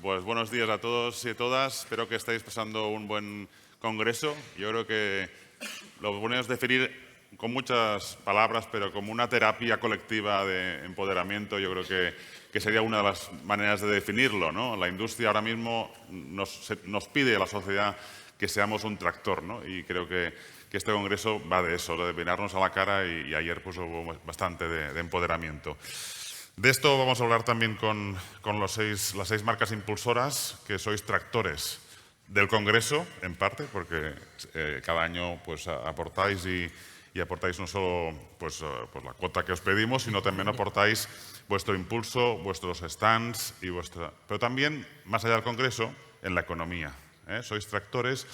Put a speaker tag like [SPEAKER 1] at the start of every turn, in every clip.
[SPEAKER 1] Pues buenos días a todos y a todas. Espero que estéis pasando un buen congreso. Yo creo que lo bueno es definir con muchas palabras, pero como una terapia colectiva de empoderamiento. Yo creo que sería una de las maneras de definirlo, ¿no? La industria ahora mismo nos pide a la sociedad que seamos un tractor, ¿no? Y creo que este congreso va de eso, de mirarnos a la cara y ayer pues, hubo bastante de empoderamiento. De esto vamos a hablar también con las seis marcas impulsoras, que sois tractores del Congreso, en parte, porque cada año pues, aportáis y aportáis no solo pues la cuota que os pedimos, sino también aportáis vuestro impulso, vuestros stands, pero también, más allá del Congreso, en la economía. Sois tractores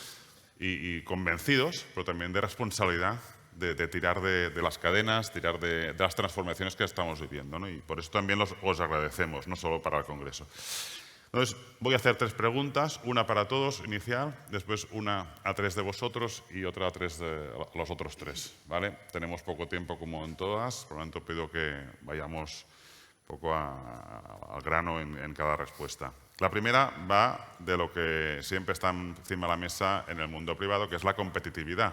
[SPEAKER 1] y convencidos, pero también de responsabilidad, de tirar de las cadenas, tirar de las transformaciones que estamos viviendo, ¿no? Y por eso también os agradecemos, no solo para el Congreso. Entonces, voy a hacer 3 preguntas, una para todos, inicial, después una a 3 de vosotros y otra a 3 de los otros 3, ¿vale? Tenemos poco tiempo como en todas, por lo tanto pido que vayamos un poco al grano en cada respuesta. La primera va de lo que siempre está encima de la mesa en el mundo privado, que es la competitividad.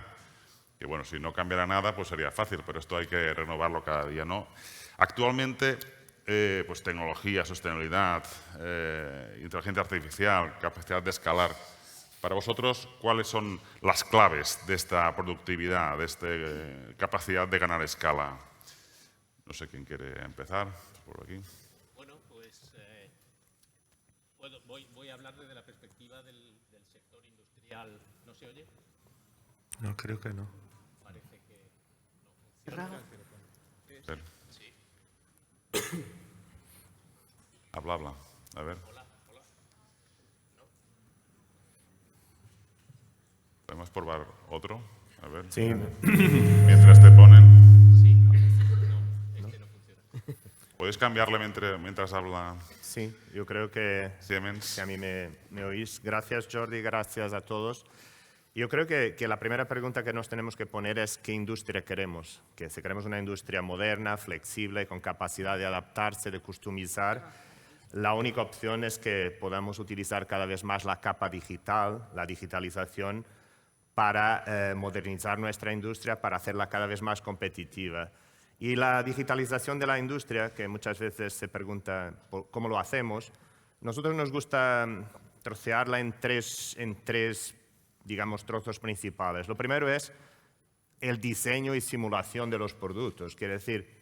[SPEAKER 1] Que bueno, si no cambiara nada, pues sería fácil, pero esto hay que renovarlo cada día, ¿no? Actualmente, pues tecnología, sostenibilidad, inteligencia artificial, capacidad de escalar. Para vosotros, ¿cuáles son las claves de esta productividad, de esta capacidad de ganar escala? No sé quién quiere empezar, por aquí.
[SPEAKER 2] Bueno, pues voy a hablar desde la perspectiva del sector industrial. ¿No se oye?
[SPEAKER 3] No, creo que no.
[SPEAKER 2] Parece que no funciona.
[SPEAKER 1] Sí. Habla. A ver.
[SPEAKER 2] Hola.
[SPEAKER 1] ¿Podemos probar otro? A ver.
[SPEAKER 3] Sí.
[SPEAKER 1] Mientras te ponen.
[SPEAKER 2] Sí, no funciona.
[SPEAKER 1] ¿Podéis cambiarle mientras habla
[SPEAKER 3] Sí, yo creo que
[SPEAKER 1] Siemens?
[SPEAKER 3] si a mí me oís. Gracias, Jordi, gracias a todos. Yo creo que la primera pregunta que nos tenemos que poner es ¿qué industria queremos? Que si queremos una industria moderna, flexible, con capacidad de adaptarse, de customizar, la única opción es que podamos utilizar cada vez más la capa digital, la digitalización, para modernizar nuestra industria, para hacerla cada vez más competitiva. Y la digitalización de la industria, que muchas veces se pregunta cómo lo hacemos, nosotros nos gusta trocearla en tres, digamos, trozos principales. Lo primero es el diseño y simulación de los productos. Quiere decir,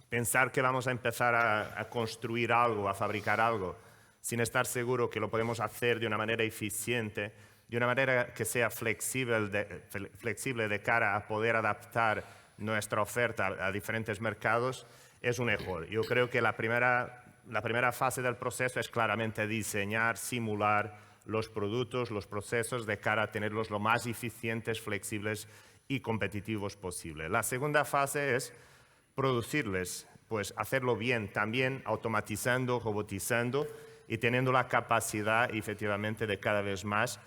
[SPEAKER 3] pensar que vamos a empezar a construir algo, a fabricar algo, sin estar seguro que lo podemos hacer de una manera eficiente, de una manera que sea flexible de cara a poder adaptar nuestra oferta a diferentes mercados, es un error. Yo creo que la primera fase del proceso es claramente diseñar, simular los productos, los procesos de cara a tenerlos lo más eficientes, flexibles y competitivos posible. La segunda fase es producirles, pues hacerlo bien, también automatizando, robotizando y teniendo la capacidad efectivamente de cada vez más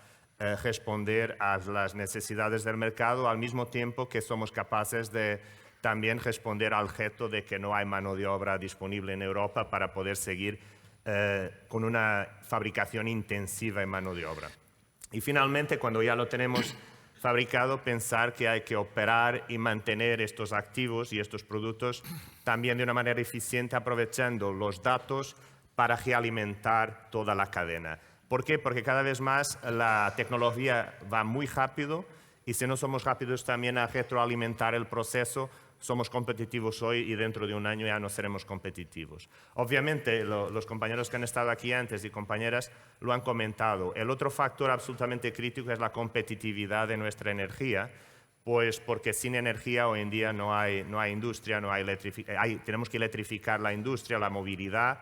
[SPEAKER 3] responder a las necesidades del mercado al mismo tiempo que somos capaces de también responder al reto de que no hay mano de obra disponible en Europa para poder seguir con una fabricación intensiva en mano de obra. Y finalmente, cuando ya lo tenemos fabricado, pensar que hay que operar y mantener estos activos y estos productos también de una manera eficiente, aprovechando los datos para realimentar toda la cadena. ¿Por qué? Porque cada vez más la tecnología va muy rápido y si no somos rápidos también a retroalimentar el proceso, somos competitivos hoy y dentro de un año ya no seremos competitivos. Obviamente, los compañeros que han estado aquí antes y compañeras lo han comentado. El otro factor absolutamente crítico es la competitividad de nuestra energía, pues porque sin energía hoy en día no hay industria, tenemos que electrificar la industria, la movilidad,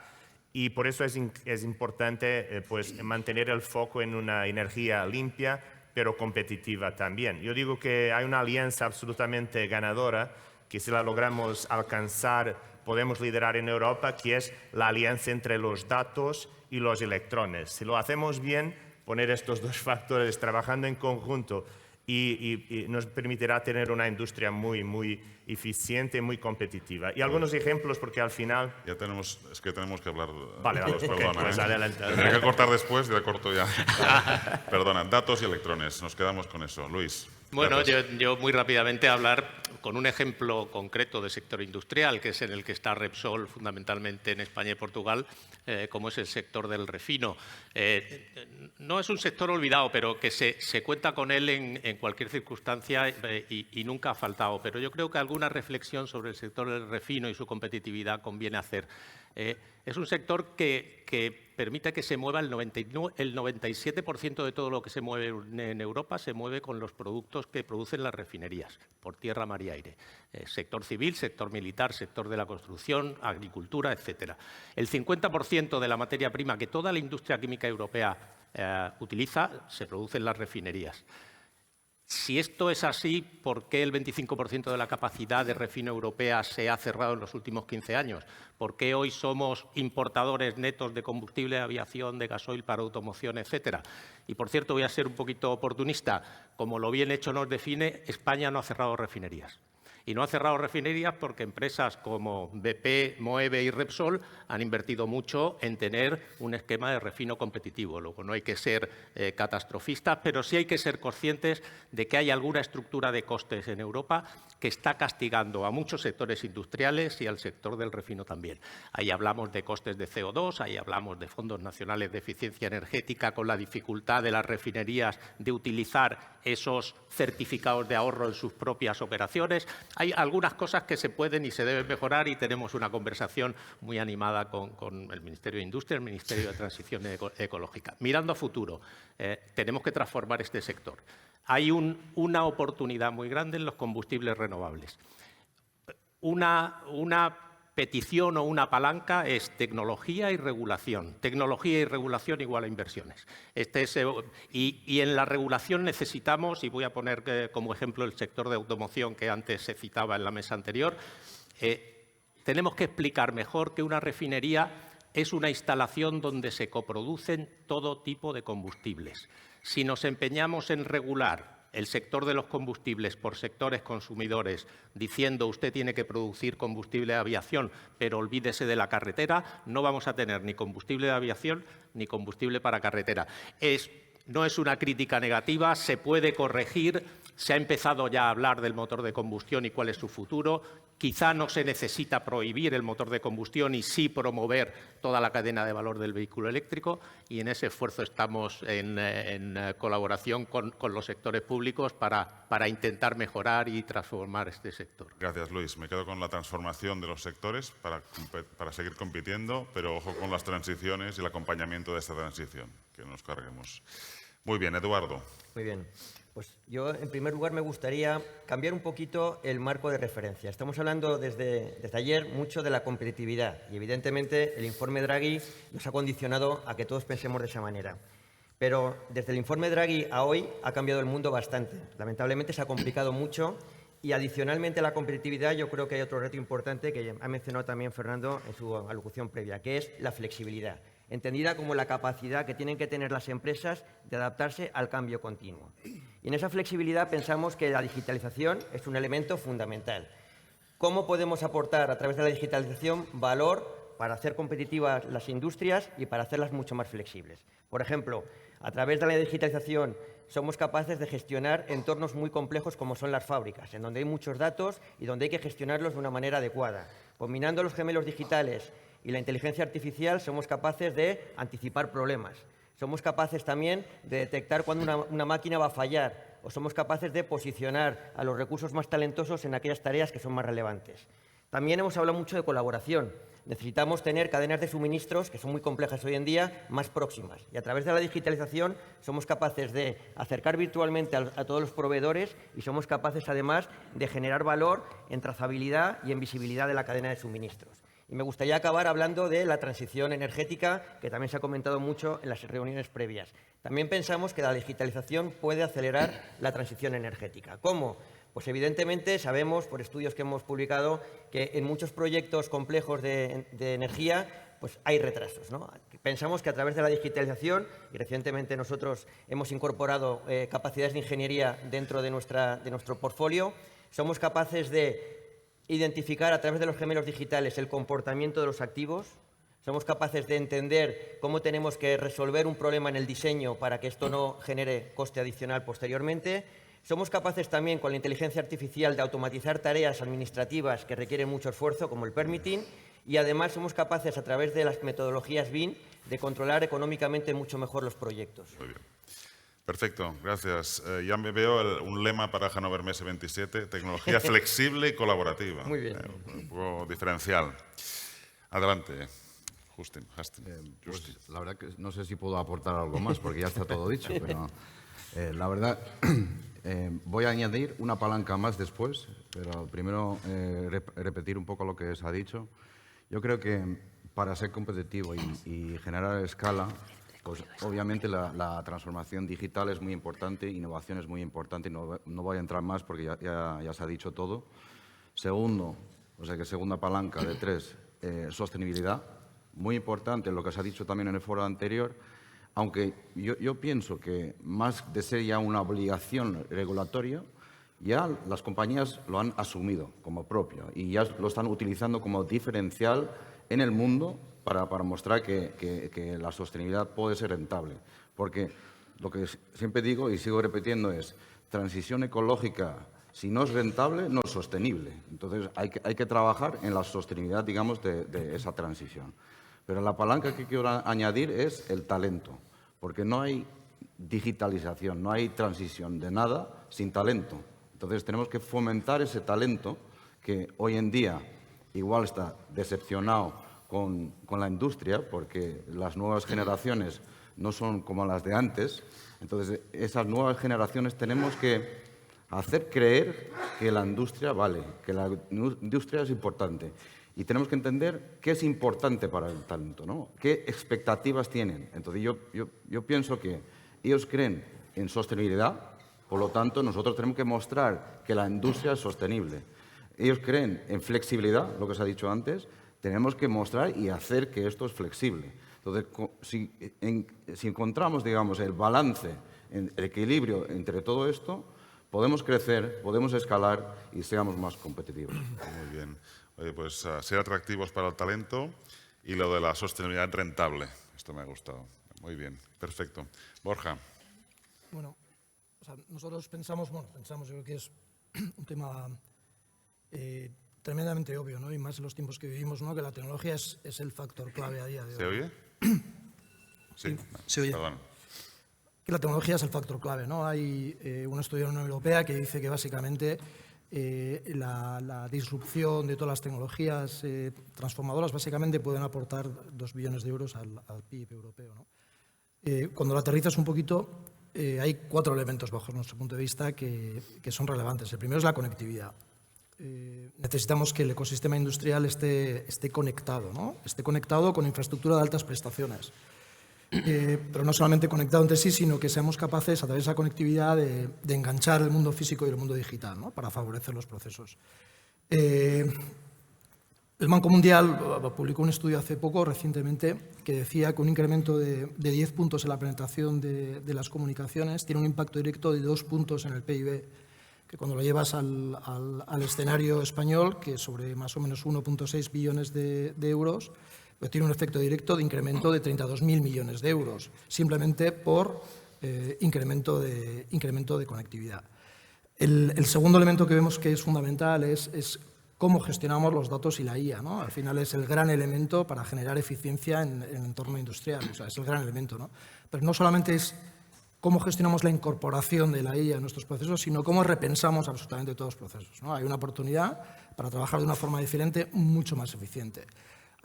[SPEAKER 3] y por eso es importante pues, mantener el foco en una energía limpia, pero competitiva también. Yo digo que hay una alianza absolutamente ganadora que si la logramos alcanzar podemos liderar en Europa, que es la alianza entre los datos y los electrones. Si lo hacemos bien, poner estos dos factores trabajando en conjunto y nos permitirá tener una industria muy eficiente, muy competitiva. Y algunos ejemplos, porque al final...
[SPEAKER 1] Ya tenemos, es que tenemos que hablar.
[SPEAKER 3] Vale,
[SPEAKER 1] Perdona,
[SPEAKER 3] pues adelante.
[SPEAKER 1] Tendría que cortar después, ya corto ya. Perdona, datos y electrones, nos quedamos con eso. Luis.
[SPEAKER 2] Bueno,
[SPEAKER 1] gracias.
[SPEAKER 2] yo muy rápidamente hablar con un ejemplo concreto de sector industrial, que es en el que está Repsol fundamentalmente en España y Portugal, como es el sector del refino. No es un sector olvidado, pero que se cuenta con él en cualquier circunstancia y nunca ha faltado. Pero yo creo que alguna reflexión sobre el sector del refino y su competitividad conviene hacer. Es un sector que permite que se mueva el 97% de todo lo que se mueve en Europa se mueve con los productos que producen las refinerías, por tierra, mar y aire. Sector civil, sector militar, sector de la construcción, agricultura, etcétera. El 50% de la materia prima que toda la industria química europea utiliza se produce en las refinerías. Si esto es así, ¿por qué el 25% de la capacidad de refino europea se ha cerrado en los últimos 15 años? ¿Por qué hoy somos importadores netos de combustible de aviación, de gasoil para automoción, etcétera? Y, por cierto, voy a ser un poquito oportunista. Como lo bien hecho nos define, España no ha cerrado refinerías. Y no ha cerrado refinerías porque empresas como BP, Moeve y Repsol han invertido mucho en tener un esquema de refino competitivo. Luego no hay que ser catastrofistas, pero sí hay que ser conscientes de que hay alguna estructura de costes en Europa que está castigando a muchos sectores industriales y al sector del refino también. Ahí hablamos de costes de CO2, ahí hablamos de fondos nacionales de eficiencia energética con la dificultad de las refinerías de utilizar esos certificados de ahorro en sus propias operaciones. Hay algunas cosas que se pueden y se deben mejorar y tenemos una conversación muy animada con el Ministerio de Industria y el Ministerio de Transición Ecológica. Mirando a futuro, tenemos que transformar este sector. Hay una oportunidad muy grande en los combustibles renovables. Una petición o una palanca es tecnología y regulación. Tecnología y regulación igual a inversiones. Y en la regulación necesitamos, y voy a poner como ejemplo el sector de automoción que antes se citaba en la mesa anterior, tenemos que explicar mejor que una refinería es una instalación donde se coproducen todo tipo de combustibles. Si nos empeñamos en regular el sector de los combustibles por sectores consumidores, diciendo usted tiene que producir combustible de aviación, pero olvídese de la carretera, no vamos a tener ni combustible de aviación ni combustible para carretera. No es una crítica negativa, se puede corregir, se ha empezado ya a hablar del motor de combustión y cuál es su futuro. Quizá no se necesita prohibir el motor de combustión y sí promover toda la cadena de valor del vehículo eléctrico y en ese esfuerzo estamos en colaboración con los sectores públicos para intentar mejorar y transformar este sector.
[SPEAKER 1] Gracias, Luis. Me quedo con la transformación de los sectores para seguir compitiendo, pero ojo con las transiciones y el acompañamiento de esta transición, que nos carguemos. Muy bien, Eduardo.
[SPEAKER 4] Muy bien. Pues yo, en primer lugar, me gustaría cambiar un poquito el marco de referencia. Estamos hablando desde ayer mucho de la competitividad y, evidentemente, el informe Draghi nos ha condicionado a que todos pensemos de esa manera. Pero desde el informe Draghi a hoy ha cambiado el mundo bastante. Lamentablemente se ha complicado mucho y, adicionalmente a la competitividad, yo creo que hay otro reto importante que ha mencionado también Fernando en su alocución previa, que es la flexibilidad, entendida como la capacidad que tienen que tener las empresas de adaptarse al cambio continuo. Y en esa flexibilidad pensamos que la digitalización es un elemento fundamental. ¿Cómo podemos aportar a través de la digitalización valor para hacer competitivas las industrias y para hacerlas mucho más flexibles? Por ejemplo, a través de la digitalización somos capaces de gestionar entornos muy complejos como son las fábricas, en donde hay muchos datos y donde hay que gestionarlos de una manera adecuada. Combinando los gemelos digitales y la inteligencia artificial somos capaces de anticipar problemas. Somos capaces también de detectar cuando una máquina va a fallar o somos capaces de posicionar a los recursos más talentosos en aquellas tareas que son más relevantes. También hemos hablado mucho de colaboración. Necesitamos tener cadenas de suministros, que son muy complejas hoy en día, más próximas. Y a través de la digitalización somos capaces de acercar virtualmente a todos los proveedores y somos capaces, además, de generar valor en trazabilidad y en visibilidad de la cadena de suministros. Y me gustaría acabar hablando de la transición energética, que también se ha comentado mucho en las reuniones previas. También pensamos que la digitalización puede acelerar la transición energética. ¿Cómo? Pues evidentemente sabemos, por estudios que hemos publicado, que en muchos proyectos complejos de energía pues hay retrasos, ¿no? Pensamos que a través de la digitalización, y recientemente nosotros hemos incorporado capacidades de ingeniería dentro de nuestro portfolio, somos capaces de identificar a través de los gemelos digitales el comportamiento de los activos, somos capaces de entender cómo tenemos que resolver un problema en el diseño para que esto no genere coste adicional posteriormente. Somos capaces también, con la inteligencia artificial, de automatizar tareas administrativas que requieren mucho esfuerzo, como el permitting, y además somos capaces, a través de las metodologías BIM, de controlar económicamente mucho mejor los proyectos.
[SPEAKER 1] Muy bien. Perfecto, gracias. Ya me veo un lema para Hannover Messe 27, tecnología flexible y colaborativa.
[SPEAKER 4] Muy bien.
[SPEAKER 1] Un poco diferencial. Adelante, Justin.
[SPEAKER 5] Pues, la verdad que no sé si puedo aportar algo más, porque ya está todo dicho, pero la verdad voy a añadir una palanca más después, pero primero repetir un poco lo que se ha dicho. Yo creo que para ser competitivo y generar escala, pues obviamente la transformación digital es muy importante, innovación es muy importante, no voy a entrar más porque ya se ha dicho todo. Segundo, o sea que segunda palanca de 3, sostenibilidad, muy importante lo que se ha dicho también en el foro anterior, aunque yo pienso que más de ser ya una obligación regulatoria, ya las compañías lo han asumido como propio y ya lo están utilizando como diferencial en el mundo para mostrar que la sostenibilidad puede ser rentable. Porque lo que siempre digo y sigo repitiendo es, transición ecológica, si no es rentable, no es sostenible. Entonces, hay que trabajar en la sostenibilidad, digamos, de esa transición. Pero la palanca que quiero añadir es el talento, porque no hay digitalización, no hay transición de nada sin talento. Entonces, tenemos que fomentar ese talento que hoy en día igual está decepcionado con la industria, porque las nuevas generaciones no son como las de antes. Entonces, esas nuevas generaciones tenemos que hacer creer que la industria vale, que la industria es importante. Y tenemos que entender qué es importante para el talento, ¿no? ¿Qué expectativas tienen? Entonces, yo pienso que ellos creen en sostenibilidad, por lo tanto, nosotros tenemos que mostrar que la industria es sostenible. Ellos creen en flexibilidad, lo que se ha dicho antes, tenemos que mostrar y hacer que esto es flexible. Entonces, si encontramos, digamos, el balance, el equilibrio entre todo esto, podemos crecer, podemos escalar y seamos más competitivos.
[SPEAKER 1] Muy bien. Oye, pues ser atractivos para el talento y lo de la sostenibilidad rentable. Esto me ha gustado. Muy bien, perfecto. Borja.
[SPEAKER 6] Bueno, o sea, nosotros pensamos, yo creo que es un tema tremendamente obvio, ¿no? Y más en los tiempos que vivimos, ¿no? Que la tecnología es el factor clave a día de hoy.
[SPEAKER 1] ¿Se oye? Sí.
[SPEAKER 6] Se oye.
[SPEAKER 1] Perdón.
[SPEAKER 6] Que la tecnología es el factor clave, ¿no? Hay un estudio en la Unión Europea que dice que básicamente la disrupción de todas las tecnologías transformadoras básicamente pueden aportar 2 billones de euros al PIB europeo, ¿no? Cuando lo aterrizas un poquito, hay 4 elementos bajo nuestro punto de vista que son relevantes. El primero es la conectividad. Necesitamos que el ecosistema industrial esté conectado, ¿no? Esté conectado con infraestructura de altas prestaciones. Pero no solamente conectado entre sí, sino que seamos capaces, a través de esa conectividad, de enganchar el mundo físico y el mundo digital, ¿no? Para favorecer los procesos. El Banco Mundial publicó un estudio hace poco, recientemente, que decía que un incremento de 10 puntos en la penetración de las comunicaciones tiene un impacto directo de 2 puntos en el PIB, que cuando lo llevas al escenario español, que es sobre más o menos 1,6 billones de euros, pero tiene un efecto directo de incremento de 32.000 millones de euros, simplemente por incremento de conectividad. El segundo elemento que vemos que es fundamental es cómo gestionamos los datos y la IA, ¿no? Al final es el gran elemento para generar eficiencia en el entorno industrial, o sea, es el gran elemento, ¿no? Pero no solamente es cómo gestionamos la incorporación de la IA en nuestros procesos, sino cómo repensamos absolutamente todos los procesos, ¿no? Hay una oportunidad para trabajar de una forma diferente, mucho más eficiente.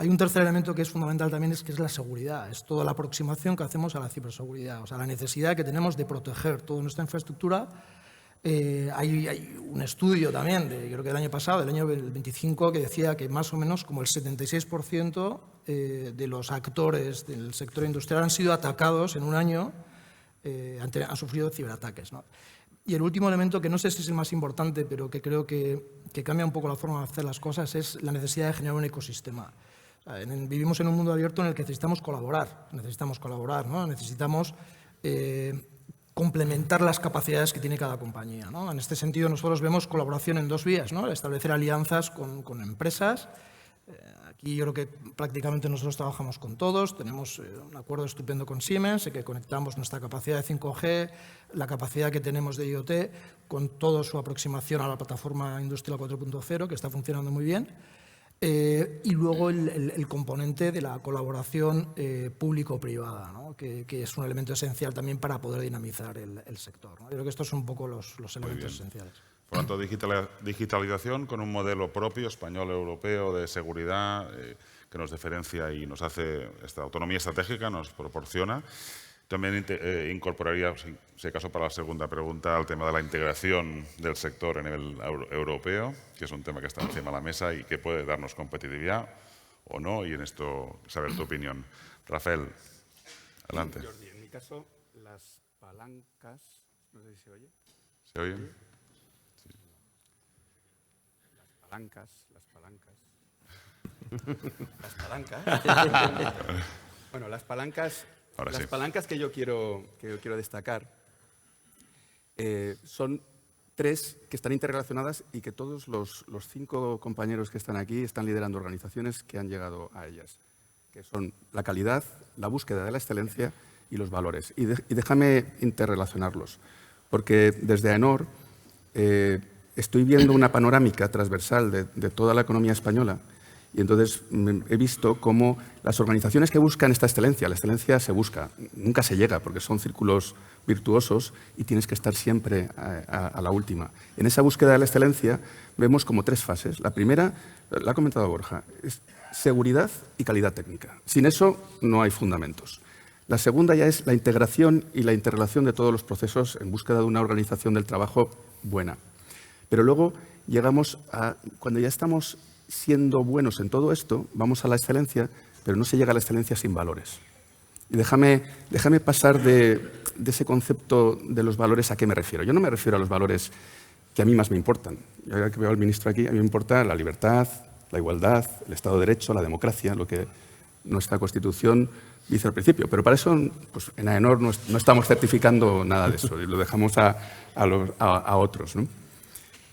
[SPEAKER 6] Hay un tercer elemento que es fundamental también, que es la seguridad. Es toda la aproximación que hacemos a la ciberseguridad, o sea, la necesidad que tenemos de proteger toda nuestra infraestructura. Hay un estudio también, creo que del año pasado, del año 25, que decía que más o menos como el 76% de los actores del sector industrial han sido atacados en un año, han sufrido ciberataques, ¿no? Y el último elemento, que no sé si es el más importante, pero que creo que cambia un poco la forma de hacer las cosas, es la necesidad de generar un ecosistema. Vivimos en un mundo abierto en el que necesitamos colaborar, ¿no? Necesitamos complementar las capacidades que tiene cada compañía, ¿no? En este sentido, nosotros vemos colaboración en dos vías, ¿no? Establecer alianzas con empresas. Aquí yo creo que prácticamente nosotros trabajamos con todos, tenemos un acuerdo estupendo con Siemens, en que conectamos nuestra capacidad de 5G, la capacidad que tenemos de IoT, con toda su aproximación a la plataforma industrial 4.0, que está funcionando muy bien. Y luego el componente de la colaboración público-privada, ¿no? que es un elemento esencial también para poder dinamizar el sector, ¿no? Yo creo que estos son un poco los elementos esenciales.
[SPEAKER 1] Por lo tanto, digitalización con un modelo propio, español, europeo, de seguridad, que nos diferencia y nos hace esta autonomía estratégica, nos proporciona. También incorporaría, si acaso para la segunda pregunta, el tema de la integración del sector a nivel europeo, que es un tema que está encima de la mesa y que puede darnos competitividad o no, y en esto saber tu opinión. Rafael, adelante.
[SPEAKER 7] Jordi, en mi caso, las palancas, no sé si se oye.
[SPEAKER 1] ¿Se oye?
[SPEAKER 7] Sí. Las palancas. Bueno, las palancas que yo quiero destacar son tres que están interrelacionadas y que todos los 5 compañeros que están aquí están liderando organizaciones que han llegado a ellas, que son la calidad, la búsqueda de la excelencia y los valores. Y déjame interrelacionarlos, porque desde AENOR estoy viendo una panorámica transversal de toda la economía española. Y entonces he visto cómo las organizaciones que buscan esta excelencia, la excelencia se busca, nunca se llega porque son círculos virtuosos y tienes que estar siempre a la última. En esa búsqueda de la excelencia vemos como 3 fases. La primera, la ha comentado Borja, es seguridad y calidad técnica. Sin eso no hay fundamentos. La segunda ya es la integración y la interrelación de todos los procesos en búsqueda de una organización del trabajo buena. Pero luego llegamos a, cuando ya estamos siendo buenos en todo esto, vamos a la excelencia, pero no se llega a la excelencia sin valores. Y déjame pasar de ese concepto de los valores a qué me refiero. Yo no me refiero a los valores que a mí más me importan. Yo ahora que veo al ministro aquí, a mí me importa la libertad, la igualdad, el Estado de Derecho, la democracia, lo que nuestra Constitución dice al principio. Pero para eso, pues, en AENOR no estamos certificando nada de eso y lo dejamos a otros, ¿no?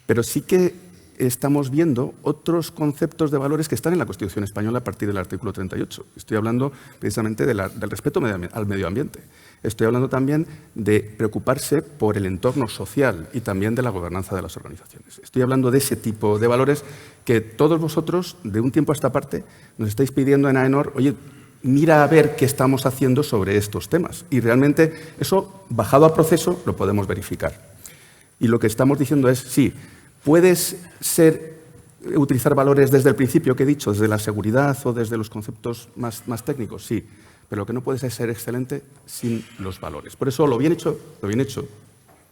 [SPEAKER 7] Pero sí que estamos viendo otros conceptos de valores que están en la Constitución española a partir del artículo 38. Estoy hablando precisamente del respeto al medio ambiente. Estoy hablando también de preocuparse por el entorno social y también de la gobernanza de las organizaciones. Estoy hablando de ese tipo de valores que todos vosotros, de un tiempo a esta parte, nos estáis pidiendo en AENOR, oye, mira a ver qué estamos haciendo sobre estos temas. Y realmente eso, bajado a proceso, lo podemos verificar. Y lo que estamos diciendo es, sí, puedes utilizar valores desde el principio que he dicho, desde la seguridad o desde los conceptos más técnicos, sí, pero lo que no puedes es ser excelente sin los valores. Por eso lo bien hecho,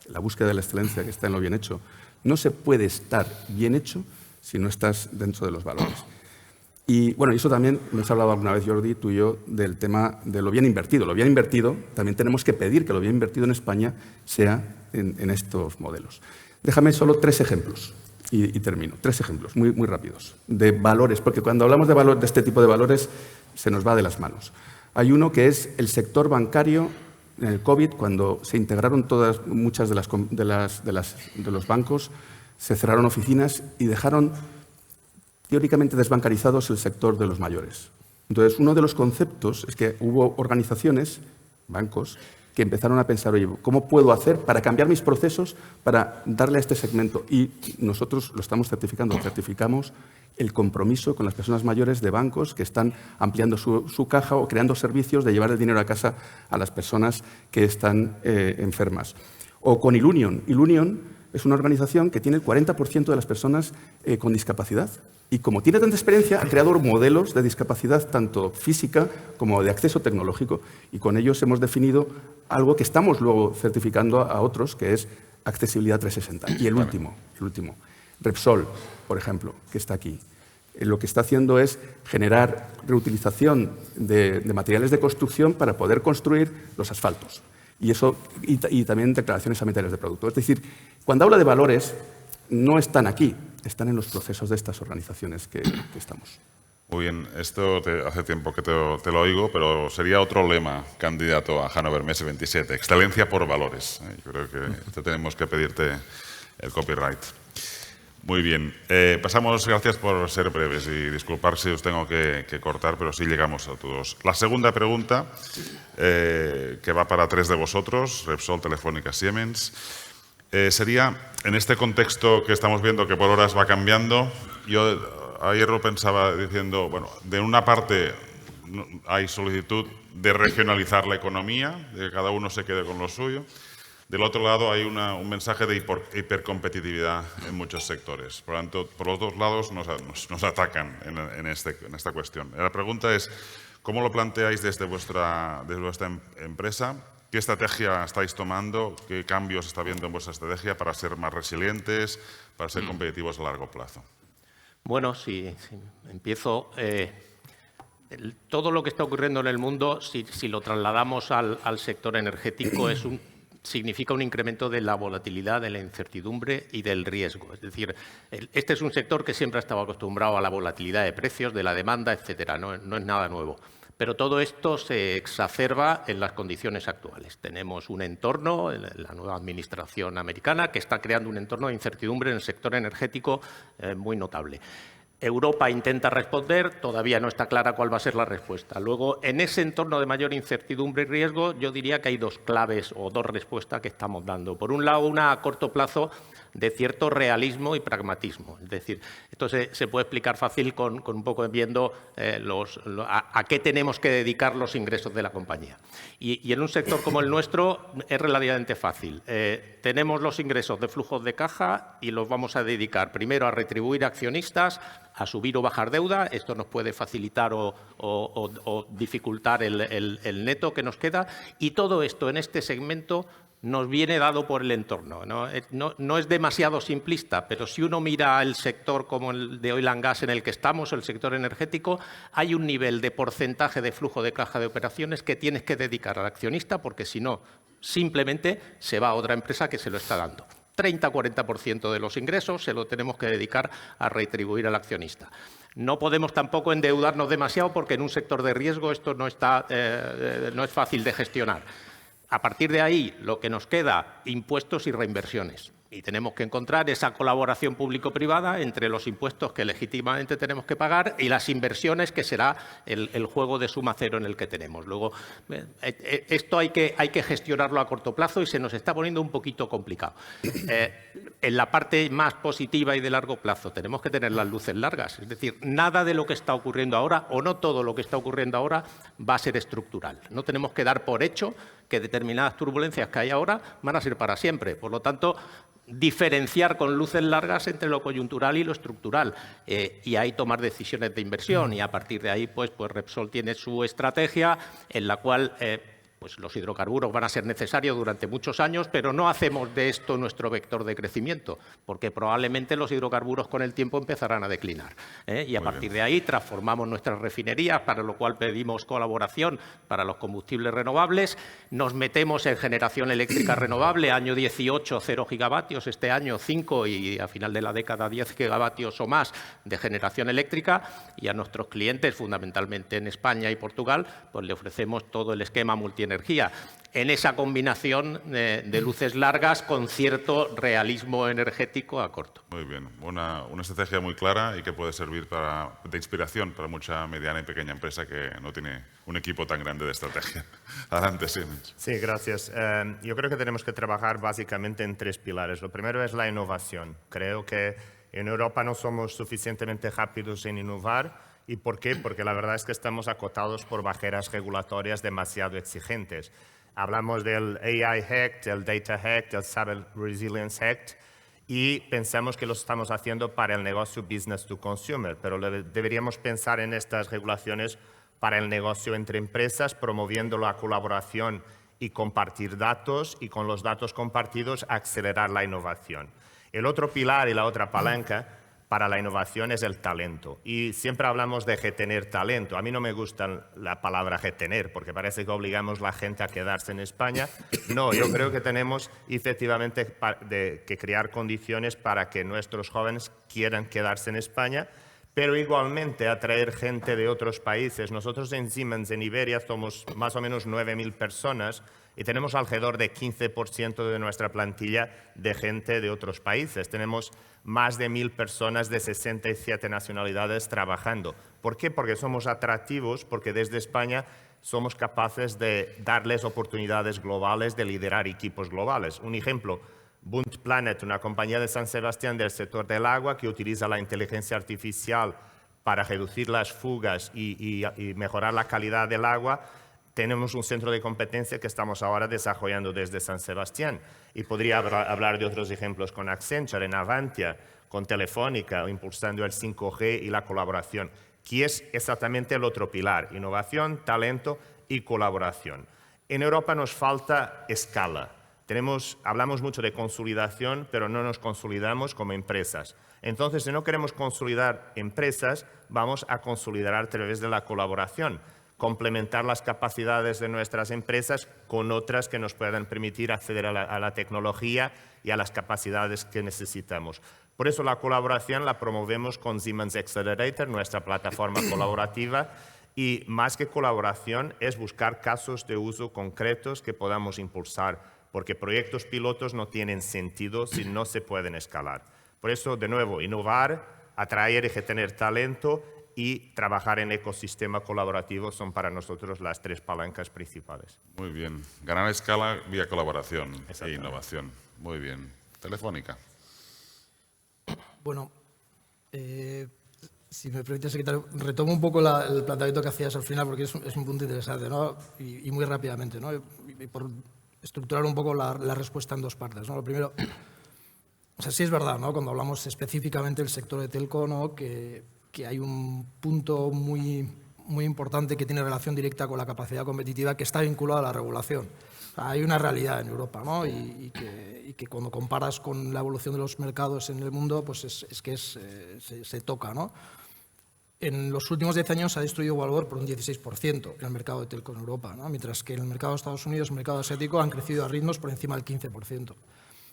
[SPEAKER 7] la búsqueda de la excelencia que está en lo bien hecho, no se puede estar bien hecho si no estás dentro de los valores. Y bueno, eso también nos ha hablado alguna vez, Jordi, tú y yo, del tema de lo bien invertido. Lo bien invertido, también tenemos que pedir que lo bien invertido en España sea en estos modelos. Déjame solo 3 ejemplos y termino. 3 ejemplos muy rápidos de valores, porque cuando hablamos de este tipo de valores se nos va de las manos. Hay uno que es el sector bancario en el COVID, cuando se integraron muchas de los bancos, se cerraron oficinas y dejaron teóricamente desbancarizados el sector de los mayores. Entonces, uno de los conceptos es que hubo organizaciones, bancos, que empezaron a pensar, oye, ¿cómo puedo hacer para cambiar mis procesos para darle a este segmento? Y nosotros lo estamos certificando, certificamos el compromiso con las personas mayores de bancos que están ampliando su caja o creando servicios de llevar el dinero a casa a las personas que están enfermas. O con Ilunion. Ilunion es una organización que tiene el 40% de las personas con discapacidad. Y como tiene tanta experiencia, ha creado modelos de discapacidad tanto física como de acceso tecnológico. Y con ellos hemos definido algo que estamos luego certificando a otros, que es accesibilidad 360. Y el último, Repsol, por ejemplo, que está aquí. Lo que está haciendo es generar reutilización de materiales de construcción para poder construir los asfaltos. Y también declaraciones sanitarias de producto. Es decir, cuando habla de valores, no están aquí, están en los procesos de estas organizaciones que estamos.
[SPEAKER 1] Muy bien, esto hace tiempo que te lo oigo, pero sería otro lema candidato a Hannover Messe 27, excelencia por valores. Yo creo que tenemos que pedirte el copyright. Muy bien, pasamos, gracias por ser breves y disculpar si os tengo que cortar, pero sí llegamos a todos. La segunda pregunta, que va para 3 de vosotros, Repsol, Telefónica, Siemens, sería, en este contexto que estamos viendo que por horas va cambiando, yo ayer lo pensaba diciendo, bueno, de una parte hay solicitud de regionalizar la economía, de que cada uno se quede con lo suyo. Del otro lado hay un mensaje de hipercompetitividad en muchos sectores. Por lo tanto, por los dos lados nos atacan en esta cuestión. La pregunta es, ¿cómo lo planteáis desde vuestra empresa? ¿Qué estrategia estáis tomando? ¿Qué cambios está viendo en vuestra estrategia para ser más resilientes, para ser competitivos a largo plazo?
[SPEAKER 2] Bueno, si empiezo, todo lo que está ocurriendo en el mundo, si lo trasladamos al sector energético, significa un incremento de la volatilidad, de la incertidumbre y del riesgo. Es decir, este es un sector que siempre ha estado acostumbrado a la volatilidad de precios, de la demanda, etcétera. No es nada nuevo. Pero todo esto se exacerba en las condiciones actuales. Tenemos un entorno, la nueva administración americana, que está creando un entorno de incertidumbre en el sector energético muy notable. Europa intenta responder, todavía no está clara cuál va a ser la respuesta. Luego, en ese entorno de mayor incertidumbre y riesgo, yo diría que hay dos claves o dos respuestas que estamos dando. Por un lado, una a corto plazo de cierto realismo y pragmatismo. Es decir, esto se puede explicar fácil con un poco viendo a qué tenemos que dedicar los ingresos de la compañía. Y en un sector como el nuestro es relativamente fácil. Tenemos los ingresos de flujos de caja y los vamos a dedicar primero a retribuir a accionistas, a subir o bajar deuda. Esto nos puede facilitar o dificultar el neto que nos queda. Y todo esto en este segmento nos viene dado por el entorno. No es demasiado simplista, pero si uno mira el sector como el de oil and gas en el que estamos, el sector energético, hay un nivel de porcentaje de flujo de caja de operaciones que tienes que dedicar al accionista, porque si no, simplemente se va a otra empresa que se lo está dando. 30-40% de los ingresos se lo tenemos que dedicar a retribuir al accionista. No podemos tampoco endeudarnos demasiado porque en un sector de riesgo esto no es fácil de gestionar. A partir de ahí, lo que nos queda, impuestos y reinversiones. Y tenemos que encontrar esa colaboración público-privada entre los impuestos que legítimamente tenemos que pagar y las inversiones, que será el juego de suma cero en el que tenemos. Luego, esto hay que gestionarlo a corto plazo y se nos está poniendo un poquito complicado. En la parte más positiva y de largo plazo tenemos que tener las luces largas. Es decir, nada de lo que está ocurriendo ahora, o no todo lo que está ocurriendo ahora, va a ser estructural. No tenemos que dar por hecho que determinadas turbulencias que hay ahora van a ser para siempre. Por lo tanto, diferenciar con luces largas entre lo coyuntural y lo estructural y ahí tomar decisiones de inversión, y a partir de ahí pues Repsol tiene su estrategia en la cual pues los hidrocarburos van a ser necesarios durante muchos años, pero no hacemos de esto nuestro vector de crecimiento, porque probablemente los hidrocarburos con el tiempo empezarán a declinar. Y a partir de ahí transformamos nuestras refinerías, para lo cual pedimos colaboración para los combustibles renovables. Nos metemos en generación eléctrica renovable, año 18, 0 gigavatios, este año 5 y a final de la década 10 gigavatios o más de generación eléctrica, y a nuestros clientes, fundamentalmente en España y Portugal, pues le ofrecemos todo el esquema multienergía. En esa combinación de luces largas con cierto realismo energético a corto.
[SPEAKER 1] Muy bien, una estrategia muy clara y que puede servir de inspiración para mucha mediana y pequeña empresa que no tiene un equipo tan grande de estrategia. Adelante, Siemens.
[SPEAKER 3] Sí, gracias. Yo creo que tenemos que trabajar básicamente en 3 pilares. Lo primero es la innovación. Creo que en Europa no somos suficientemente rápidos en innovar. ¿Y por qué? Porque la verdad es que estamos acotados por barreras regulatorias demasiado exigentes. Hablamos del AI Act, del Data Act, del Cyber Resilience Act, y pensamos que lo estamos haciendo para el negocio business to consumer, pero deberíamos pensar en estas regulaciones para el negocio entre empresas, promoviendo la colaboración y compartir datos, y con los datos compartidos acelerar la innovación. El otro pilar y la otra palanca para la innovación es el talento. Y siempre hablamos de retener talento. A mí no me gusta la palabra retener, porque parece que obligamos a la gente a quedarse en España. No, yo creo que tenemos efectivamente que crear condiciones para que nuestros jóvenes quieran quedarse en España, pero igualmente atraer gente de otros países. Nosotros en Siemens, en Iberia, somos más o menos 9.000 personas y tenemos alrededor de 15% de nuestra plantilla de gente de otros países. Tenemos más de 1.000 personas de 67 nacionalidades trabajando. ¿Por qué? Porque somos atractivos, porque desde España somos capaces de darles oportunidades globales, de liderar equipos globales. Un ejemplo, Bunt Planet, una compañía de San Sebastián del sector del agua que utiliza la inteligencia artificial para reducir las fugas y mejorar la calidad del agua. Tenemos un centro de competencia que estamos ahora desarrollando desde San Sebastián. Y podría hablar de otros ejemplos con Accenture, en Avantia, con Telefónica, impulsando el 5G y la colaboración, que es exactamente el otro pilar: innovación, talento y colaboración. En Europa nos falta escala. Hablamos mucho de consolidación, pero no nos consolidamos como empresas. Entonces, si no queremos consolidar empresas, vamos a consolidar a través de la colaboración, complementar las capacidades de nuestras empresas con otras que nos puedan permitir acceder a la tecnología y a las capacidades que necesitamos. Por eso la colaboración la promovemos con Siemens Accelerator, nuestra plataforma colaborativa, y más que colaboración es buscar casos de uso concretos que podamos impulsar, porque proyectos pilotos no tienen sentido si no se pueden escalar. Por eso, de nuevo, innovar, atraer y retener talento y trabajar en ecosistema colaborativo son para nosotros las tres palancas principales.
[SPEAKER 1] Muy bien. Ganar escala vía colaboración e innovación. Muy bien. Telefónica.
[SPEAKER 6] Bueno, si me permites, retomo un poco el planteamiento que hacías al final, porque es un punto interesante, ¿no? Y muy rápidamente, ¿no? Y por estructurar un poco la respuesta en dos partes, ¿no? Lo primero, o sea, sí es verdad, ¿no? Cuando hablamos específicamente del sector de telco, ¿no? que hay un punto muy importante que tiene relación directa con la capacidad competitiva, que está vinculado a la regulación. O sea, hay una realidad en Europa, ¿no? y que cuando comparas con la evolución de los mercados en el mundo, pues se toca, ¿no? En los últimos 10 años se ha destruido valor por un 16% en el mercado de telco en Europa, ¿no? Mientras que en el mercado de Estados Unidos, el mercado asiático, han crecido a ritmos por encima del 15%.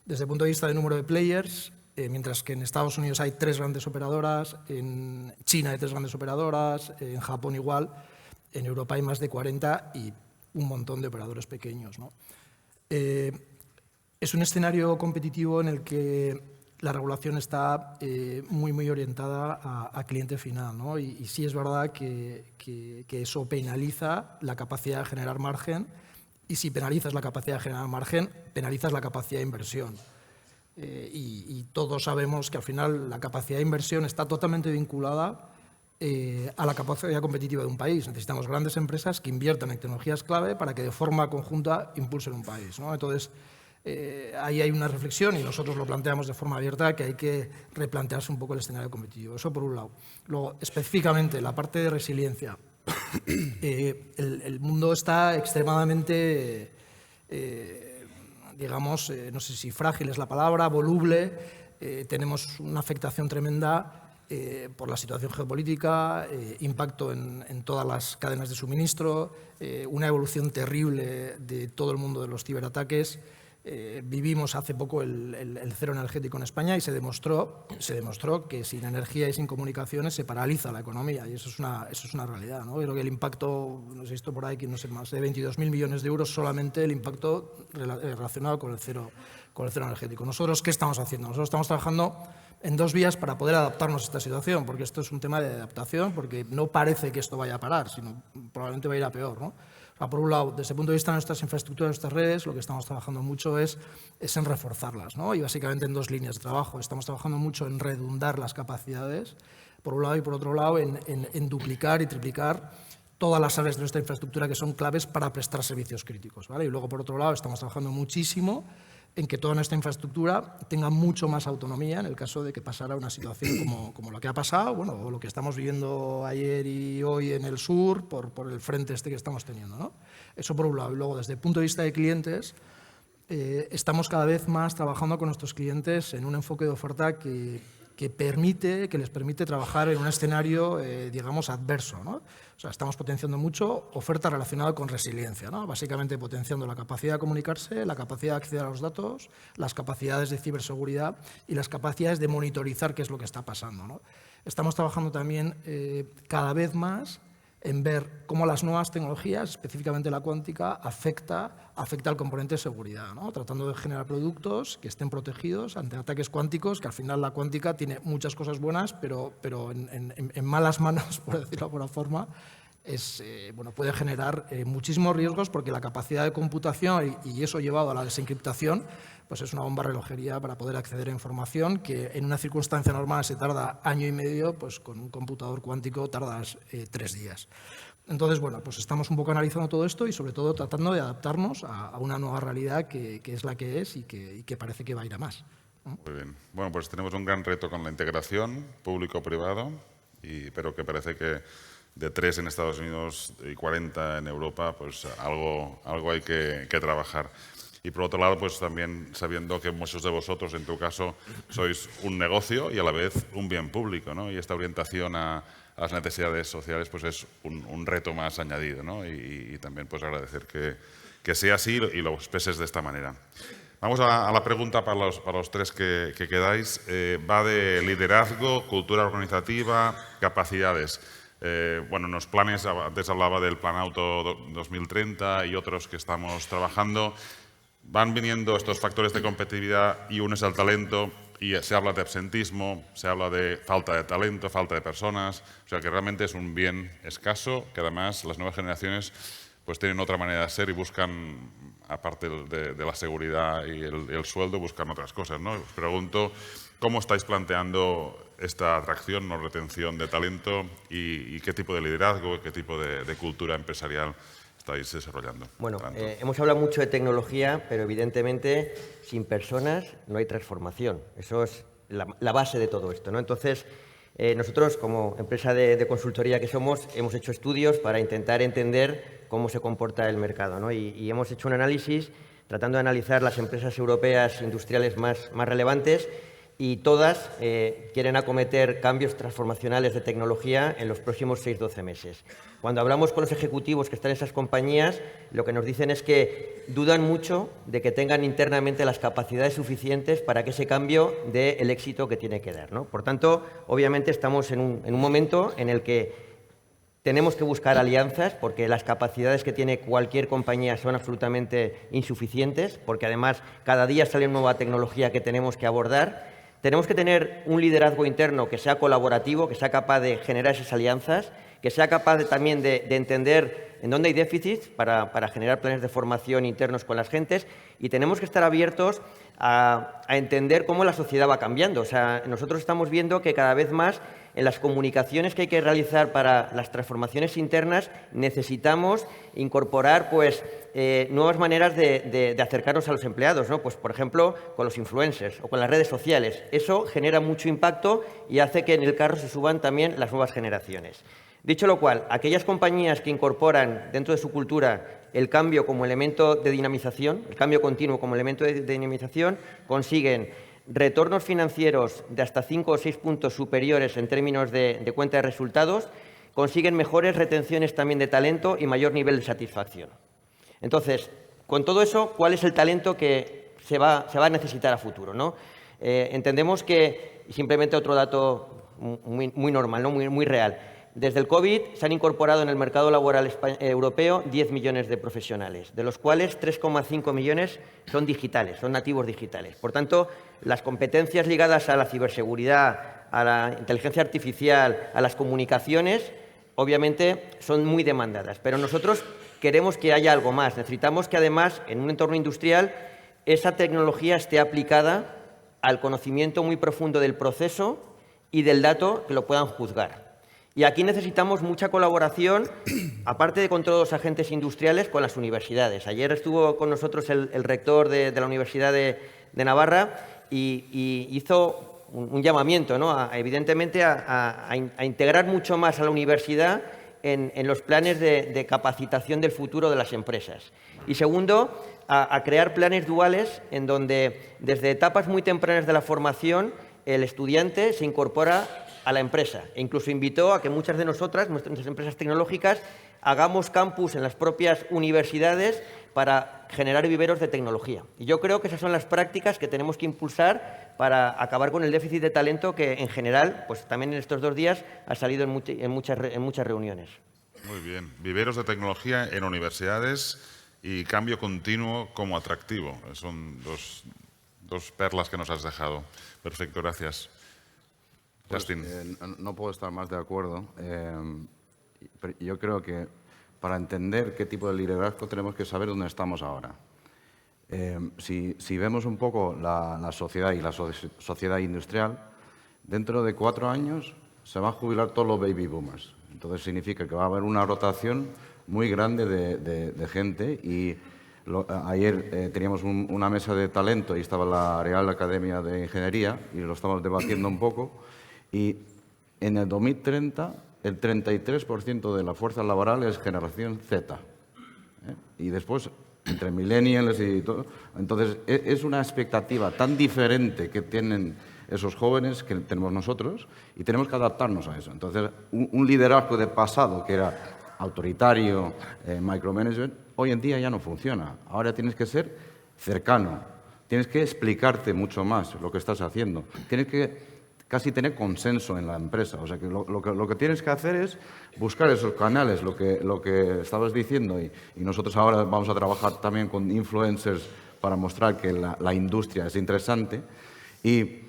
[SPEAKER 6] Desde el punto de vista del número de players, mientras que en Estados Unidos hay 3 grandes operadoras, en China hay 3 grandes operadoras, en Japón igual, en Europa hay más de 40 y un montón de operadores pequeños, ¿no? Es un escenario competitivo en el que la regulación está muy orientada a cliente final, ¿no? Y sí es verdad que eso penaliza la capacidad de generar margen, y si penalizas la capacidad de generar margen, penalizas la capacidad de inversión. Y todos sabemos que al final la capacidad de inversión está totalmente vinculada a la capacidad competitiva de un país. Necesitamos grandes empresas que inviertan en tecnologías clave para que de forma conjunta impulsen un país, ¿no? Entonces, ahí hay una reflexión, y nosotros lo planteamos de forma abierta, que hay que replantearse un poco el escenario competitivo. Eso por un lado. Luego, específicamente, la parte de resiliencia. El mundo está extremadamente, digamos, no sé si frágil es la palabra, voluble. Tenemos una afectación tremenda por la situación geopolítica, impacto en todas las cadenas de suministro, una evolución terrible de todo el mundo de los ciberataques. Vivimos hace poco el cero energético en España y se demostró que sin energía y sin comunicaciones se paraliza la economía, y eso es una realidad, ¿no? Creo que el impacto, no sé, esto por ahí, no sé, más de 22.000 millones de euros solamente el impacto relacionado con el cero energético. ¿Nosotros qué estamos haciendo? Nosotros estamos trabajando en 2 vías para poder adaptarnos a esta situación, porque esto es un tema de adaptación, porque no parece que esto vaya a parar, sino probablemente va a ir a peor, ¿no? Por un lado, desde el punto de vista de nuestras infraestructuras, nuestras redes, lo que estamos trabajando mucho es en reforzarlas, ¿no? Y básicamente en 2 líneas de trabajo. Estamos trabajando mucho en redundar las capacidades, por un lado, y por otro lado, en duplicar y triplicar todas las áreas de nuestra infraestructura que son claves para prestar servicios críticos, ¿vale? Y luego, por otro lado, estamos trabajando muchísimo en que toda nuestra infraestructura tenga mucho más autonomía en el caso de que pasara una situación como la que ha pasado, bueno, o lo que estamos viviendo ayer y hoy en el sur por el frente que estamos teniendo, ¿no? Eso por un lado. Y luego, desde el punto de vista de clientes, estamos cada vez más trabajando con nuestros clientes en un enfoque de oferta que que les permite trabajar en un escenario, digamos, adverso, ¿no? O sea, estamos potenciando mucho oferta relacionada con resiliencia, ¿no? Básicamente potenciando la capacidad de comunicarse, la capacidad de acceder a los datos, las capacidades de ciberseguridad y las capacidades de monitorizar qué es lo que está pasando, ¿no? Estamos trabajando también cada vez más en ver cómo las nuevas tecnologías, específicamente la cuántica, afecta al componente de seguridad, ¿no? Tratando de generar productos que estén protegidos ante ataques cuánticos, que al final la cuántica tiene muchas cosas buenas, pero en malas manos, por decirlo de alguna forma, puede generar muchísimos riesgos, porque la capacidad de computación y eso llevado a la desencriptación, pues es una bomba relojería para poder acceder a información que en una circunstancia normal se tarda año y medio, pues con un computador cuántico tardas 3 días. Entonces, bueno, pues estamos un poco analizando todo esto y sobre todo tratando de adaptarnos a una nueva realidad que es la que es y que parece que va a ir a más, ¿no?
[SPEAKER 1] Muy bien. Bueno, pues tenemos un gran reto con la integración público-privado, pero que parece que de 3 en Estados Unidos y 40 en Europa, pues algo hay que trabajar. Y por otro lado, pues también sabiendo que muchos de vosotros, en tu caso, sois un negocio y a la vez un bien público, ¿no? Y esta orientación a las necesidades sociales pues es un reto más añadido, ¿no? Y también pues agradecer que sea así y lo expreses de esta manera. Vamos a la pregunta para los 3 que quedáis. Va de liderazgo, cultura organizativa, capacidades. Bueno, en los planes, antes hablaba del Plan Auto 2030 y otros que estamos trabajando. Van viniendo estos factores de competitividad y uno es el talento, y se habla de absentismo, se habla de falta de talento, falta de personas, o sea que realmente es un bien escaso, que además las nuevas generaciones pues tienen otra manera de ser y buscan, aparte de la seguridad y el sueldo, buscan otras cosas, ¿no? Os pregunto, ¿cómo estáis planteando esta atracción o retención de talento y qué tipo de liderazgo, qué tipo de cultura empresarial estáis desarrollando?
[SPEAKER 4] Bueno, hemos hablado mucho de tecnología, pero evidentemente sin personas no hay transformación. Eso es la base de todo esto, ¿no? Entonces, nosotros como empresa de consultoría que somos, hemos hecho estudios para intentar entender cómo se comporta el mercado, ¿no? Y hemos hecho un análisis tratando de analizar las empresas europeas industriales más relevantes, y todas quieren acometer cambios transformacionales de tecnología en los próximos 6-12 meses. Cuando hablamos con los ejecutivos que están en esas compañías, lo que nos dicen es que dudan mucho de que tengan internamente las capacidades suficientes para que ese cambio dé el éxito que tiene que dar, ¿no? Por tanto, obviamente estamos en un momento en el que tenemos que buscar alianzas, porque las capacidades que tiene cualquier compañía son absolutamente insuficientes, porque además cada día sale nueva tecnología que tenemos que abordar. Tenemos que tener un liderazgo interno que sea colaborativo, que sea capaz de generar esas alianzas, que sea capaz también de entender en dónde hay déficits para generar planes de formación internos con las gentes, y tenemos que estar abiertos a entender cómo la sociedad va cambiando. O sea, nosotros estamos viendo que cada vez más en las comunicaciones que hay que realizar para las transformaciones internas necesitamos incorporar pues, nuevas maneras de acercarnos a los empleados, ¿no? Pues, por ejemplo, con los influencers o con las redes sociales. Eso genera mucho impacto y hace que en el carro se suban también las nuevas generaciones. Dicho lo cual, aquellas compañías que incorporan dentro de su cultura el cambio como elemento de dinamización, el cambio continuo como elemento de dinamización, consiguen retornos financieros de hasta 5 o 6 puntos superiores en términos de cuenta de resultados, consiguen mejores retenciones también de talento y mayor nivel de satisfacción. Entonces, con todo eso, ¿cuál es el talento que se va a necesitar a futuro, ¿no? Entendemos que, simplemente otro dato muy normal, ¿no? muy real, desde el COVID se han incorporado en el mercado laboral europeo 10 millones de profesionales, de los cuales 3,5 millones son digitales, son nativos digitales. Por tanto, las competencias ligadas a la ciberseguridad, a la inteligencia artificial, a las comunicaciones, obviamente son muy demandadas. Pero nosotros queremos que haya algo más. Necesitamos que, además, en un entorno industrial, esa tecnología esté aplicada al conocimiento muy profundo del proceso y del dato que lo puedan juzgar. Y aquí necesitamos mucha colaboración, aparte de con todos los agentes industriales, con las universidades. Ayer estuvo con nosotros el rector de la Universidad de Navarra y hizo un llamamiento, ¿no? Evidentemente a integrar mucho más a la universidad en los planes de capacitación del futuro de las empresas. Y segundo, a crear planes duales en donde desde etapas muy tempranas de la formación el estudiante se incorpora a la empresa e incluso invitó a que muchas de nosotras, nuestras empresas tecnológicas, hagamos campus en las propias universidades para generar viveros de tecnología. Y yo creo que esas son las prácticas que tenemos que impulsar para acabar con el déficit de talento que, en general, pues también en estos 2 días ha salido en muchas reuniones.
[SPEAKER 1] Muy bien. Viveros de tecnología en universidades y cambio continuo como atractivo. Son dos perlas que nos has dejado. Perfecto, gracias.
[SPEAKER 5] Pues,
[SPEAKER 1] Justin.
[SPEAKER 5] no puedo estar más de acuerdo. Yo creo que para entender qué tipo de liderazgo tenemos que saber dónde estamos ahora. Si vemos un poco la sociedad y la sociedad industrial, dentro de 4 años se van a jubilar todos los baby boomers. Entonces significa que va a haber una rotación muy grande de gente y ayer teníamos una mesa de talento y estaba la Real Academia de Ingeniería y lo estamos debatiendo un poco y en el 2030 el 33% de la fuerza laboral es generación Z. Y después, entre millennials y todo, entonces es una expectativa tan diferente que tienen esos jóvenes que tenemos nosotros y tenemos que adaptarnos a eso. Entonces, un liderazgo de pasado que era autoritario, micromanagement, hoy en día ya no funciona. Ahora tienes que ser cercano, tienes que explicarte mucho más lo que estás haciendo, tienes que casi tener consenso en la empresa. O sea, que lo que tienes que hacer es buscar esos canales, lo que estabas diciendo, y nosotros ahora vamos a trabajar también con influencers para mostrar que la industria es interesante. Y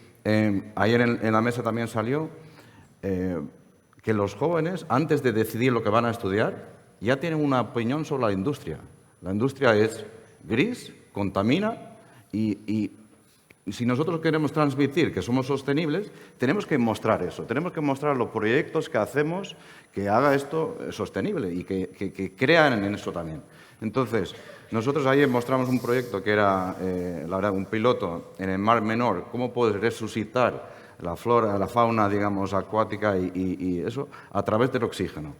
[SPEAKER 5] ayer en la mesa también salió que los jóvenes, antes de decidir lo que van a estudiar, ya tienen una opinión sobre la industria. La industria es gris, contamina y si nosotros queremos transmitir que somos sostenibles, tenemos que mostrar eso, tenemos que mostrar los proyectos que hacemos que haga esto sostenible y que crean en eso también. Entonces, nosotros ayer mostramos un proyecto que era, la verdad, un piloto en el Mar Menor, cómo puedes resucitar la flora, la fauna, digamos, acuática y eso a través del oxígeno.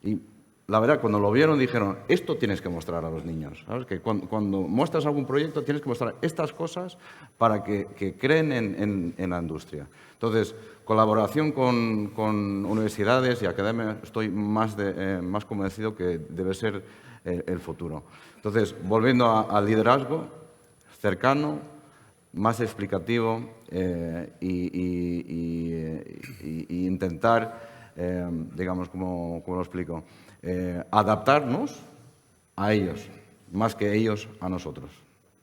[SPEAKER 5] Y la verdad, cuando lo vieron, dijeron, esto tienes que mostrar a los niños. ¿Sabes? Que cuando muestras algún proyecto, tienes que mostrar estas cosas para que creen en la industria. Entonces, colaboración con universidades y academias, estoy más convencido que debe ser el futuro. Entonces, volviendo al liderazgo, cercano, más explicativo y intentar, digamos, ¿cómo lo explico? Adaptarnos a ellos, más que ellos a nosotros.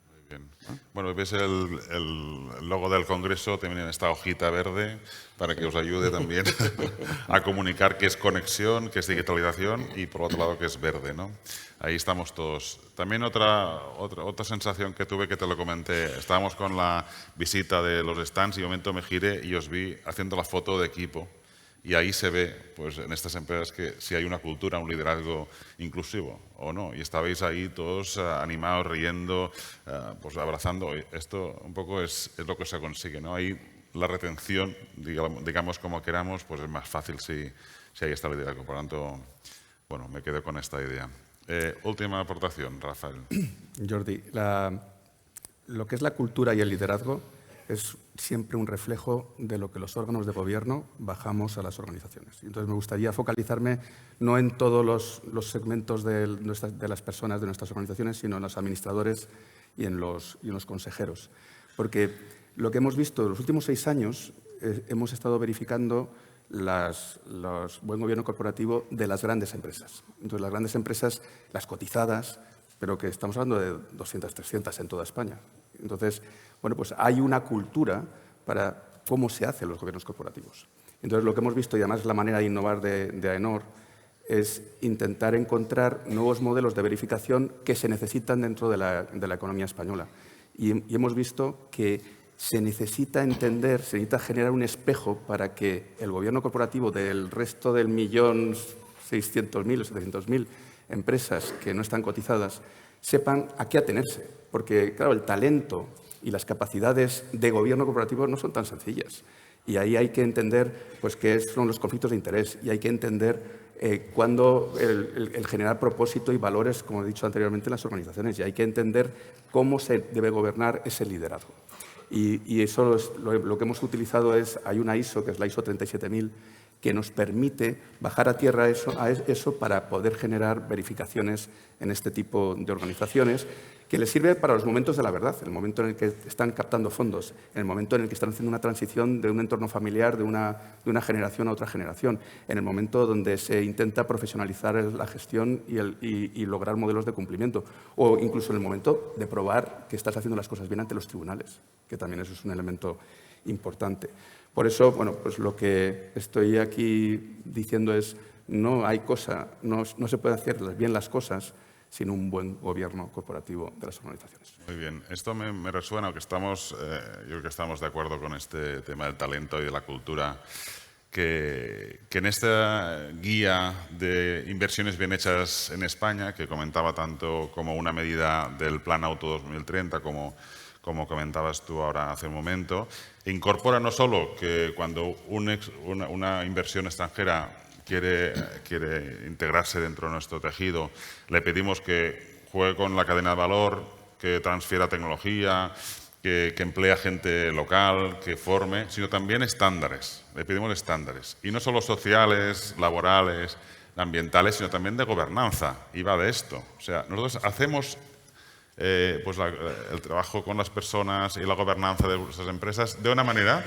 [SPEAKER 1] Muy bien. Bueno, ves el logo del Congreso también en esta hojita verde para que os ayude también a comunicar qué es conexión, qué es digitalización y por otro lado qué es verde, ¿no? Ahí estamos todos. También otra sensación que tuve que te lo comenté, estábamos con la visita de los stands y de momento me giré y os vi haciendo la foto de equipo. Y ahí se ve, pues, en estas empresas que si hay una cultura, un liderazgo inclusivo o no. Y estabais ahí todos animados, riendo, pues abrazando. Esto un poco es lo que se consigue, ¿no? Ahí la retención, digamos como queramos, pues es más fácil si hay este liderazgo. Por lo tanto, bueno, me quedo con esta idea. Última aportación, Rafael.
[SPEAKER 7] Jordi, lo que es la cultura y el liderazgo es siempre un reflejo de lo que los órganos de gobierno bajamos a las organizaciones. Entonces, me gustaría focalizarme no en todos los segmentos de las personas de nuestras organizaciones, sino en los administradores y en los consejeros. Porque lo que hemos visto en los últimos 6 años, hemos estado verificando los buen gobierno corporativo de las grandes empresas. Entonces, las grandes empresas, las cotizadas, pero que estamos hablando de 200, 300 en toda España. Entonces, bueno, pues hay una cultura para cómo se hacen los gobiernos corporativos. Entonces, lo que hemos visto, y además la manera de innovar de AENOR, es intentar encontrar nuevos modelos de verificación que se necesitan dentro de la economía española. Y hemos visto que se necesita entender, se necesita generar un espejo para que el gobierno corporativo del resto del 1.600.000 o 700.000 empresas que no están cotizadas sepan a qué atenerse. Porque, claro, el talento y las capacidades de gobierno corporativo no son tan sencillas. Y ahí hay que entender pues, qué son los conflictos de interés y hay que entender cuándo el generar propósito y valores, como he dicho anteriormente, en las organizaciones. Y hay que entender cómo se debe gobernar ese liderazgo. Y eso lo que hemos utilizado hay una ISO, que es la ISO 37000, que nos permite bajar a tierra eso para poder generar verificaciones en este tipo de organizaciones, que les sirve para los momentos de la verdad, en el momento en el que están captando fondos, en el momento en el que están haciendo una transición de un entorno familiar de una generación a otra generación, en el momento donde se intenta profesionalizar la gestión y lograr modelos de cumplimiento, o incluso en el momento de probar que estás haciendo las cosas bien ante los tribunales, que también eso es un elemento importante. Por eso, bueno, pues lo que estoy aquí diciendo es no se pueden hacer bien las cosas sin un buen gobierno corporativo de las organizaciones.
[SPEAKER 1] Muy bien. Esto me resuena, que yo creo que estamos de acuerdo con este tema del talento y de la cultura, que en esta guía de inversiones bien hechas en España, que comentaba tanto como una medida del Plan Auto 2030, como comentabas tú ahora hace un momento, incorpora no solo que cuando una inversión extranjera quiere integrarse dentro de nuestro tejido, le pedimos que juegue con la cadena de valor, que transfiera tecnología, que emplee gente local, que forme, sino también estándares. Le pedimos estándares. Y no solo sociales, laborales, ambientales, sino también de gobernanza. Y va de esto. O sea, nosotros hacemos pues el trabajo con las personas y la gobernanza de nuestras empresas de una manera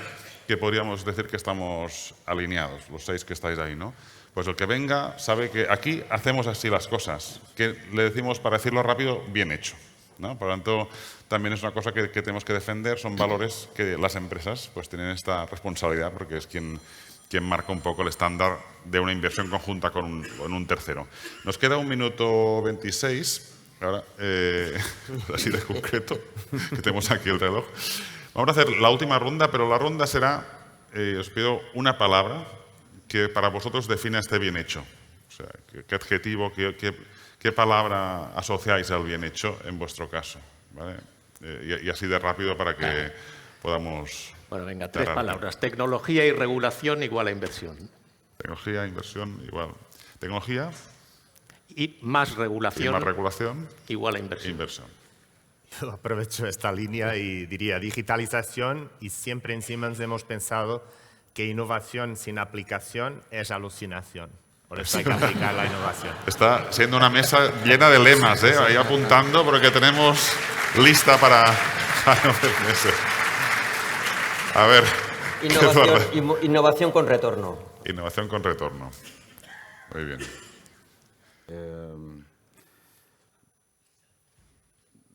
[SPEAKER 1] que podríamos decir que estamos alineados, los 6 que estáis ahí, ¿no? Pues el que venga sabe que aquí hacemos así las cosas, que le decimos, para decirlo rápido, bien hecho, ¿no? Por lo tanto, también es una cosa que tenemos que defender, son valores que las empresas pues tienen esta responsabilidad porque es quien marca un poco el estándar de una inversión conjunta con un tercero. Nos queda 1 minuto 26. Ahora, así de concreto, que tenemos aquí el reloj. Vamos a hacer la última ronda, pero la ronda será, os pido una palabra que para vosotros defina este bien hecho. O sea, ¿qué adjetivo, qué palabra asociáis al bien hecho en vuestro caso? ¿Vale? Y así de rápido para que podamos...
[SPEAKER 2] Bueno, venga, 3 palabras. Tecnología y regulación igual a inversión.
[SPEAKER 1] Tecnología, inversión, igual. Tecnología...
[SPEAKER 2] Y más regulación,
[SPEAKER 1] igual
[SPEAKER 2] a inversión.
[SPEAKER 3] Yo aprovecho esta línea y diría digitalización, y siempre en Siemens hemos pensado que innovación sin aplicación es alucinación. Por eso hay que aplicar la innovación.
[SPEAKER 1] Está siendo una mesa llena de lemas, ahí apuntando, porque tenemos lista para 9 meses. A ver.
[SPEAKER 4] Innovación con retorno.
[SPEAKER 1] Innovación con retorno. Muy bien.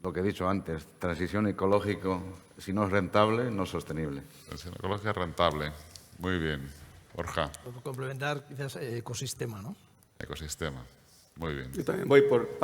[SPEAKER 5] Lo que he dicho antes, transición ecológica, si no es rentable, no es sostenible.
[SPEAKER 1] Transición ecológica rentable. Muy bien. Borja.
[SPEAKER 6] Por complementar, quizás ecosistema, ¿no?
[SPEAKER 1] Ecosistema. Muy bien.
[SPEAKER 7] Yo también voy por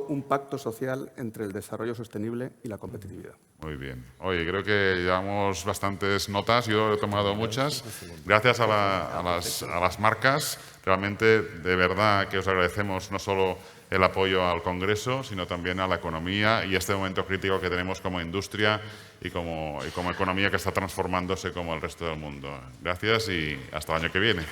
[SPEAKER 7] un pacto social entre el desarrollo sostenible y la competitividad.
[SPEAKER 1] Muy bien. Oye, creo que llevamos bastantes notas, yo he tomado muchas. Gracias a las marcas. Realmente, de verdad, que os agradecemos no solo el apoyo al Congreso, sino también a la economía y este momento crítico que tenemos como industria y como economía que está transformándose como el resto del mundo. Gracias y hasta el año que viene.